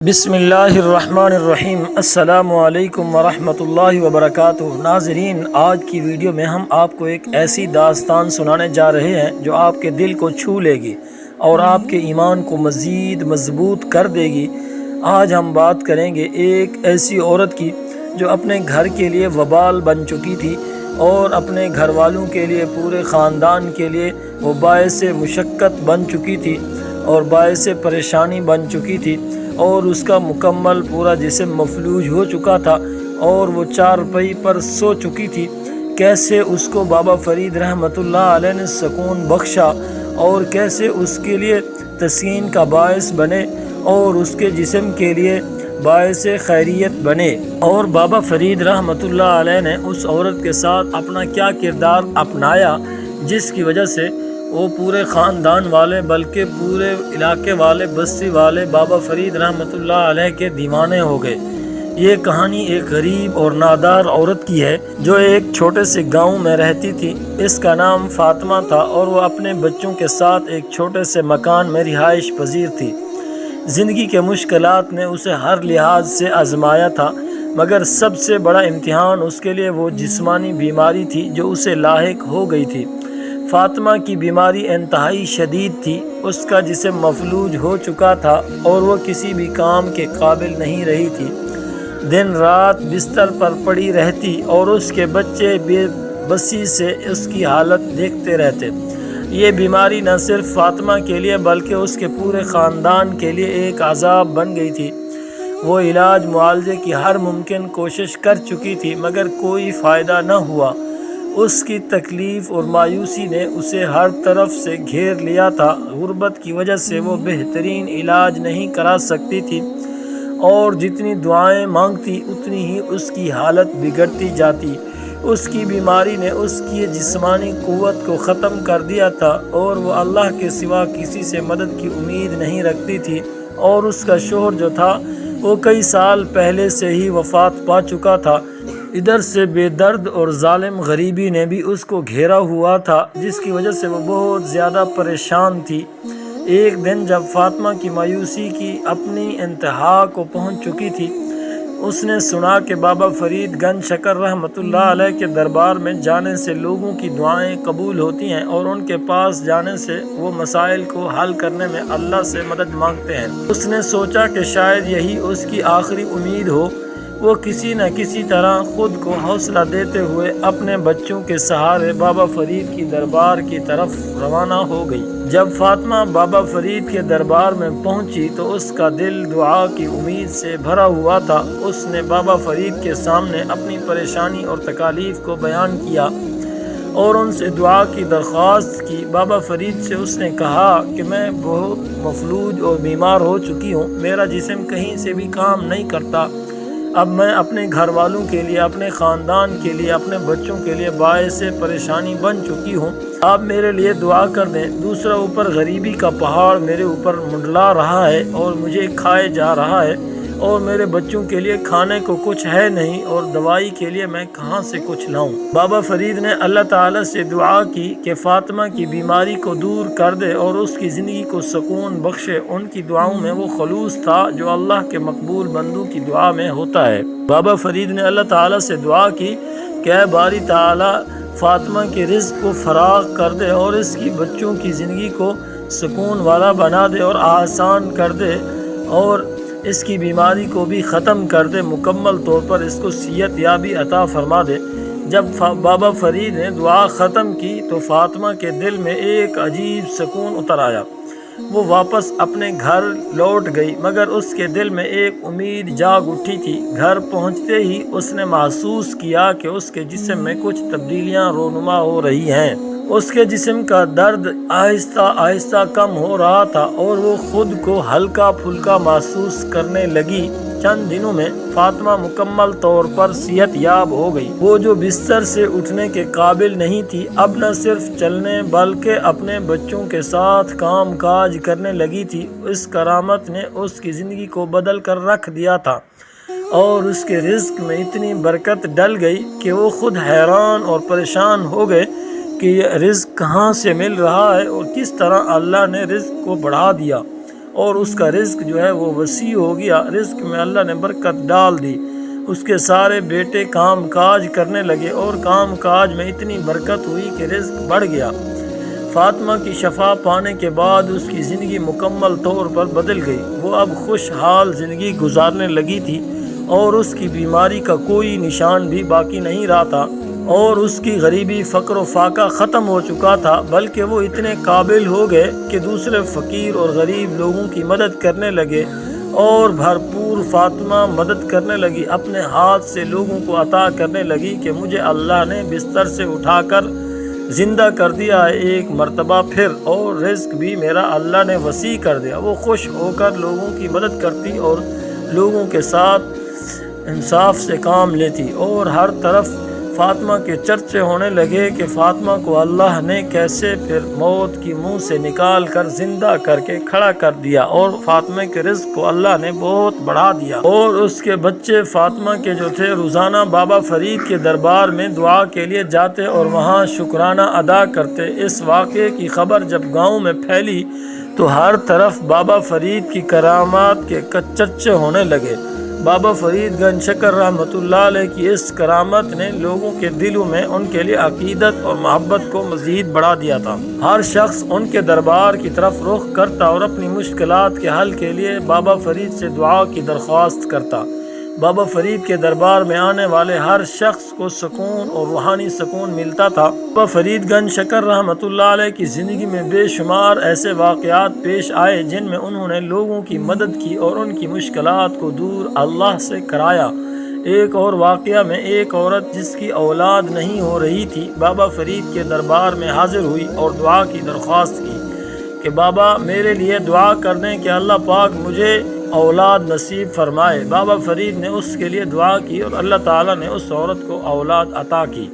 بسم اللہ الرحمن الرحیم۔ السلام علیکم ورحمۃ اللہ وبرکاتہ۔ ناظرین، آج کی ویڈیو میں ہم آپ کو ایک ایسی داستان سنانے جا رہے ہیں جو آپ کے دل کو چھو لے گی اور آپ کے ایمان کو مزید مضبوط کر دے گی۔ آج ہم بات کریں گے ایک ایسی عورت کی جو اپنے گھر کے لیے وبال بن چکی تھی اور اپنے گھر والوں کے لیے، پورے خاندان کے لیے وہ باعث مشقت بن چکی تھی اور باعث پریشانی بن چکی تھی، اور اس کا مکمل پورا جسم مفلوج ہو چکا تھا اور وہ چارپائی پر سو چکی تھی۔ کیسے اس کو بابا فرید رحمۃ اللہ علیہ نے سکون بخشا اور کیسے اس کے لیے تسکین کا باعث بنے اور اس کے جسم کے لیے باعث خیریت بنے، اور بابا فرید رحمۃ اللہ علیہ نے اس عورت کے ساتھ اپنا کیا کردار اپنایا جس کی وجہ سے وہ پورے خاندان والے بلکہ پورے علاقے والے، بستی والے بابا فرید رحمۃ اللہ علیہ کے دیوانے ہو گئے۔ یہ کہانی ایک غریب اور نادار عورت کی ہے جو ایک چھوٹے سے گاؤں میں رہتی تھی۔ اس کا نام فاطمہ تھا اور وہ اپنے بچوں کے ساتھ ایک چھوٹے سے مکان میں رہائش پذیر تھی۔ زندگی کے مشکلات نے اسے ہر لحاظ سے آزمایا تھا، مگر سب سے بڑا امتحان اس کے لیے وہ جسمانی بیماری تھی جو اسے لاحق ہو گئی تھی۔ فاطمہ کی بیماری انتہائی شدید تھی، اس کا جسم مفلوج ہو چکا تھا اور وہ کسی بھی کام کے قابل نہیں رہی تھی۔ دن رات بستر پر پڑی رہتی اور اس کے بچے بے بسی سے اس کی حالت دیکھتے رہتے۔ یہ بیماری نہ صرف فاطمہ کے لیے بلکہ اس کے پورے خاندان کے لیے ایک عذاب بن گئی تھی۔ وہ علاج معالجے کی ہر ممکن کوشش کر چکی تھی مگر کوئی فائدہ نہ ہوا۔ اس کی تکلیف اور مایوسی نے اسے ہر طرف سے گھیر لیا تھا۔ غربت کی وجہ سے وہ بہترین علاج نہیں کرا سکتی تھی اور جتنی دعائیں مانگتی اتنی ہی اس کی حالت بگڑتی جاتی۔ اس کی بیماری نے اس کی جسمانی قوت کو ختم کر دیا تھا اور وہ اللہ کے سوا کسی سے مدد کی امید نہیں رکھتی تھی، اور اس کا شوہر جو تھا وہ کئی سال پہلے سے ہی وفات پا چکا تھا۔ ادھر سے بے درد اور ظالم غریبی نے بھی اس کو گھیرا ہوا تھا جس کی وجہ سے وہ بہت زیادہ پریشان تھی۔ ایک دن جب فاطمہ کی مایوسی کی اپنی انتہا کو پہنچ چکی تھی، اس نے سنا کہ بابا فرید گنج شکر رحمۃ اللہ علیہ کے دربار میں جانے سے لوگوں کی دعائیں قبول ہوتی ہیں اور ان کے پاس جانے سے وہ مسائل کو حل کرنے میں اللہ سے مدد مانگتے ہیں۔ اس نے سوچا کہ شاید یہی اس کی آخری امید ہو۔ وہ کسی نہ کسی طرح خود کو حوصلہ دیتے ہوئے اپنے بچوں کے سہارے بابا فرید کی دربار کی طرف روانہ ہو گئی۔ جب فاطمہ بابا فرید کے دربار میں پہنچی تو اس کا دل دعا کی امید سے بھرا ہوا تھا۔ اس نے بابا فرید کے سامنے اپنی پریشانی اور تکالیف کو بیان کیا اور ان سے دعا کی درخواست کی۔ بابا فرید سے اس نے کہا کہ میں بہت مفلوج اور بیمار ہو چکی ہوں، میرا جسم کہیں سے بھی کام نہیں کرتا۔ اب میں اپنے گھر والوں کے لیے، اپنے خاندان کے لیے، اپنے بچوں کے لیے باعث پریشانی بن چکی ہوں۔ آپ میرے لیے دعا کر دیں۔ دوسرا، اوپر غریبی کا پہاڑ میرے اوپر منڈلا رہا ہے اور مجھے کھائے جا رہا ہے، اور میرے بچوں کے لیے کھانے کو کچھ ہے نہیں، اور دوائی کے لیے میں کہاں سے کچھ لاؤں؟ بابا فرید نے اللہ تعالیٰ سے دعا کی کہ فاطمہ کی بیماری کو دور کر دے اور اس کی زندگی کو سکون بخشے۔ ان کی دعاؤں میں وہ خلوص تھا جو اللہ کے مقبول بندوں کی دعا میں ہوتا ہے۔ بابا فرید نے اللہ تعالیٰ سے دعا کی کہ اے باری تعالیٰ، فاطمہ کے رزق کو فراغ کر دے اور اس کی بچوں کی زندگی کو سکون والا بنا دے اور آسان کر دے، اور اس کی بیماری کو بھی ختم کر دے، مکمل طور پر اس کو صحت یابی عطا فرما دے۔ جب بابا فرید نے دعا ختم کی تو فاطمہ کے دل میں ایک عجیب سکون اتر آیا۔ وہ واپس اپنے گھر لوٹ گئی، مگر اس کے دل میں ایک امید جاگ اٹھی تھی۔ گھر پہنچتے ہی اس نے محسوس کیا کہ اس کے جسم میں کچھ تبدیلیاں رونما ہو رہی ہیں۔ اس کے جسم کا درد آہستہ آہستہ کم ہو رہا تھا اور وہ خود کو ہلکا پھلکا محسوس کرنے لگی۔ چند دنوں میں فاطمہ مکمل طور پر صحت یاب ہو گئی۔ وہ جو بستر سے اٹھنے کے قابل نہیں تھی، اب نہ صرف چلنے بلکہ اپنے بچوں کے ساتھ کام کاج کرنے لگی تھی۔ اس کرامت نے اس کی زندگی کو بدل کر رکھ دیا تھا اور اس کے رزق میں اتنی برکت ڈل گئی کہ وہ خود حیران اور پریشان ہو گئے کہ یہ رزق کہاں سے مل رہا ہے اور کس طرح اللہ نے رزق کو بڑھا دیا اور اس کا رزق جو ہے وہ وسیع ہو گیا۔ رزق میں اللہ نے برکت ڈال دی۔ اس کے سارے بیٹے کام کاج کرنے لگے اور کام کاج میں اتنی برکت ہوئی کہ رزق بڑھ گیا۔ فاطمہ کی شفا پانے کے بعد اس کی زندگی مکمل طور پر بدل گئی۔ وہ اب خوشحال زندگی گزارنے لگی تھی اور اس کی بیماری کا کوئی نشان بھی باقی نہیں رہا تھا، اور اس کی غریبی، فقر و فاقہ ختم ہو چکا تھا، بلکہ وہ اتنے قابل ہو گئے کہ دوسرے فقیر اور غریب لوگوں کی مدد کرنے لگے اور بھرپور فاطمہ مدد کرنے لگی۔ اپنے ہاتھ سے لوگوں کو عطا کرنے لگی کہ مجھے اللہ نے بستر سے اٹھا کر زندہ کر دیا ہے ایک مرتبہ پھر، اور رزق بھی میرا اللہ نے وسیع کر دیا۔ وہ خوش ہو کر لوگوں کی مدد کرتی اور لوگوں کے ساتھ انصاف سے کام لیتی، اور ہر طرف فاطمہ کے چرچے ہونے لگے کہ فاطمہ کو اللہ نے کیسے پھر موت کی منہ سے نکال کر زندہ کر کے کھڑا کر دیا، اور فاطمہ کے رزق کو اللہ نے بہت بڑھا دیا۔ اور اس کے بچے فاطمہ کے جو تھے روزانہ بابا فرید کے دربار میں دعا کے لیے جاتے اور وہاں شکرانہ ادا کرتے۔ اس واقعے کی خبر جب گاؤں میں پھیلی تو ہر طرف بابا فرید کی کرامات کے چرچے ہونے لگے۔ بابا فرید گنج شکر رحمۃ اللہ علیہ کی اس کرامت نے لوگوں کے دلوں میں ان کے لیے عقیدت اور محبت کو مزید بڑھا دیا تھا۔ ہر شخص ان کے دربار کی طرف رخ کرتا اور اپنی مشکلات کے حل کے لیے بابا فرید سے دعا کی درخواست کرتا۔ بابا فرید کے دربار میں آنے والے ہر شخص کو سکون اور روحانی سکون ملتا تھا۔ بابا فرید گنج شکر رحمۃ اللہ علیہ کی زندگی میں بے شمار ایسے واقعات پیش آئے جن میں انہوں نے لوگوں کی مدد کی اور ان کی مشکلات کو دور اللہ سے کرایا۔ ایک اور واقعہ میں ایک عورت جس کی اولاد نہیں ہو رہی تھی بابا فرید کے دربار میں حاضر ہوئی اور دعا کی درخواست کی کہ بابا میرے لیے دعا کر دیں کہ اللہ پاک مجھے اولاد نصیب فرمائے۔ بابا فرید نے اس کے لیے دعا کی اور اللہ تعالیٰ نے اس عورت کو اولاد عطا کی۔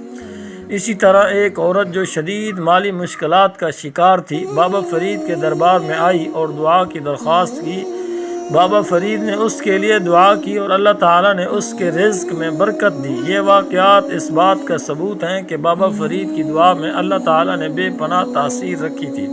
اسی طرح ایک عورت جو شدید مالی مشکلات کا شکار تھی بابا فرید کے دربار میں آئی اور دعا کی درخواست کی۔ بابا فرید نے اس کے لیے دعا کی اور اللہ تعالیٰ نے اس کے رزق میں برکت دی۔ یہ واقعات اس بات کا ثبوت ہیں کہ بابا فرید کی دعا میں اللہ تعالیٰ نے بے پناہ تاثیر رکھی تھی۔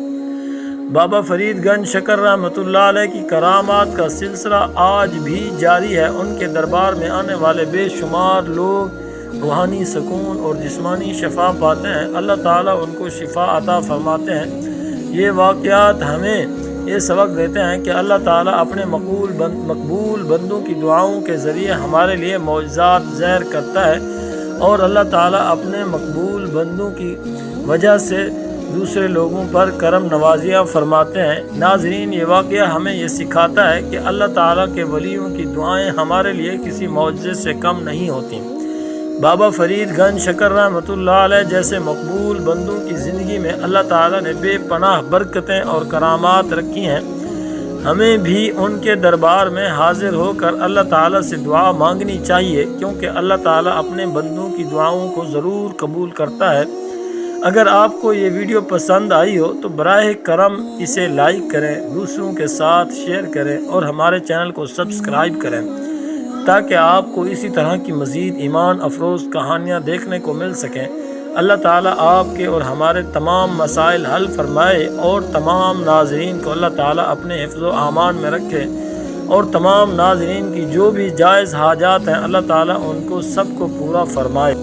بابا فرید گنج شکر رحمۃ اللہ علیہ کی کرامات کا سلسلہ آج بھی جاری ہے۔ ان کے دربار میں آنے والے بے شمار لوگ روحانی سکون اور جسمانی شفا پاتے ہیں۔ اللہ تعالیٰ ان کو شفا عطا فرماتے ہیں۔ یہ واقعات ہمیں یہ سبق دیتے ہیں کہ اللہ تعالیٰ اپنے مقبول بندوں کی دعاؤں کے ذریعے ہمارے لیے معجزات ظاہر کرتا ہے، اور اللہ تعالیٰ اپنے مقبول بندوں کی وجہ سے دوسرے لوگوں پر کرم نوازیاں فرماتے ہیں۔ ناظرین، یہ واقعہ ہمیں یہ سکھاتا ہے کہ اللہ تعالیٰ کے ولیوں کی دعائیں ہمارے لیے کسی معجزے سے کم نہیں ہوتیں۔ بابا فرید گنج شکر رحمۃ اللہ علیہ جیسے مقبول بندوں کی زندگی میں اللہ تعالیٰ نے بے پناہ برکتیں اور کرامات رکھی ہیں۔ ہمیں بھی ان کے دربار میں حاضر ہو کر اللہ تعالیٰ سے دعا مانگنی چاہیے، کیونکہ اللہ تعالیٰ اپنے بندوں کی دعاؤں کو ضرور قبول کرتا ہے۔ اگر آپ کو یہ ویڈیو پسند آئی ہو تو براہ کرم اسے لائک کریں، دوسروں کے ساتھ شیئر کریں اور ہمارے چینل کو سبسکرائب کریں تاکہ آپ کو اسی طرح کی مزید ایمان افروز کہانیاں دیکھنے کو مل سکیں۔ اللہ تعالیٰ آپ کے اور ہمارے تمام مسائل حل فرمائے، اور تمام ناظرین کو اللہ تعالیٰ اپنے حفظ و امان میں رکھے، اور تمام ناظرین کی جو بھی جائز حاجات ہیں اللہ تعالیٰ ان کو سب کو پورا فرمائے۔